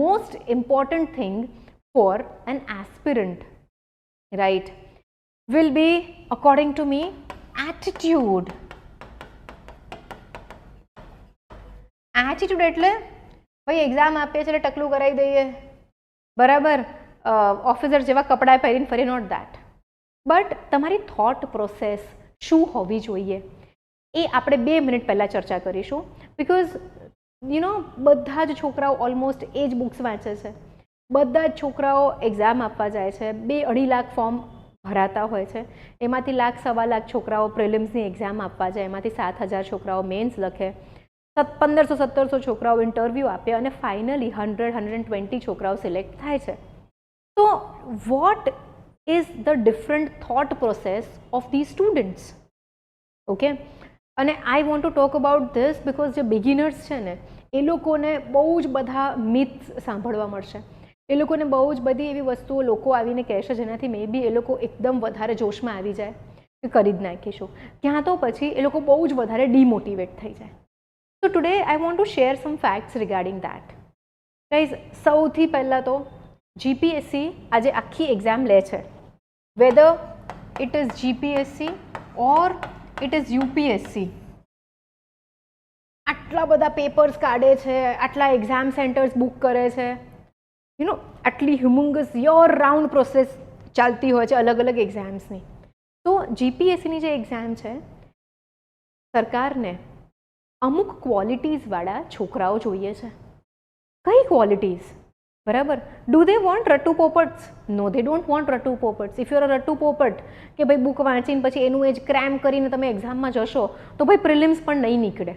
most important thing for an aspirant, right, will be, according to me, attitude. Attitude એટલે ભાઈ exam આપીએ છીએ એટલે ટકલું કરાવી દઈએ, બરાબર, ઓફિસર જેવા કપડાં પહેરીને ફરી, નોટ ધેટ. બટ તમારી થોટ પ્રોસેસ શું હોવી જોઈએ એ આપણે 2 મિનિટ પહેલાં ચર્ચા કરીશું. બિકોઝ યુ નો બધા જ છોકરાઓ ઓલમોસ્ટ એ જ બુક્સ વાંચે છે, બધા જ છોકરાઓ એક્ઝામ આપવા જાય છે, 2-2.5 લાખ ફોર્મ ભરાતા હોય છે, એમાંથી 1-1.25 લાખ છોકરાઓ પ્રિલિમ્સની એક્ઝામ આપવા જાય, એમાંથી 7,000 છોકરાઓ મેન્સ લખે, 1500-1700 છોકરાઓ ઇન્ટરવ્યૂ આપે અને ફાઇનલી 100-120 છોકરાઓ સિલેક્ટ થાય છે. તો what is the different thought process of the students? Okay, અને I want to talk about this because જે બિગિનર્સ છે ને એ લોકોને બહુ જ બધા મિથ્સ સાંભળવા મળશે, એ લોકોને બહુ જ બધી એવી વસ્તુઓ લોકો આવીને કહેશે જેનાથી મે બી એ લોકો એકદમ વધારે જોશમાં આવી જાય કે કરી જ નાખીશું, ક્યાં તો પછી એ લોકો બહુ જ વધારે ડિમોટિવેટ થઈ જાય. So today I want to share some facts regarding that. Guys, સૌથી પહેલાં તો GPSC આજે આખી એક્ઝામ લે છે, whether it is GPSC or it is UPSC. આટલા બધા પેપર્સ કાઢે છે, આટલા એક્ઝામ સેન્ટર્સ બુક કરે છે, યુ નો આટલી હ્યુમંગસ યર રાઉન્ડ પ્રોસેસ ચાલતી હોય છે અલગ અલગ એક્ઝામ્સની. તો GPSCની જે એક્ઝામ છે, સરકારને અમુક ક્વોલિટીઝવાળા છોકરાઓ જોઈએ છે. કઈ ક્વોલિટીઝ? બરાબર, ડુ દે વોન્ટ રટ્ટુ પોપટ્સ? નો, દે ડોન્ટ વોન્ટ રટ્ટુ પોપટ્સ. ઇફ યુ આર અ રટ્ટુ પોપટ કે ભાઈ બુક વાંચીને પછી એનું એ જ ક્રેમ કરીને તમે એક્ઝામમાં જશો તો ભાઈ પ્રિલિમ્સ પણ નહીં નીકળે.